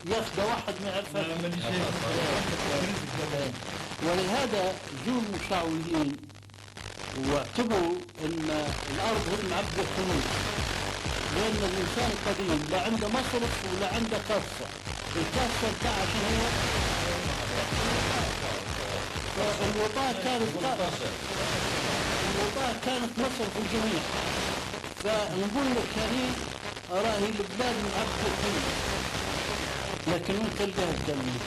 ياخذ واحد ما يعرفها. ماني شايف. ولهذا جو المشعوذين واعتبروا ان الارض هي معبده فلوس، لان الانسان القديم لا عنده مصرف ولا عنده كاسه. الكاسه بتاعها شنو هو؟ الوطاء كانت مصرف الجميع. فنقول لك هذه راهي البلاد معبده فلوس، لكن انت تلقاها تدمر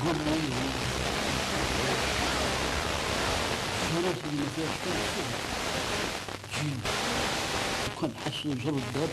تقول لي شرف اللي فيها شرف جيل وكان حصل جرب الباب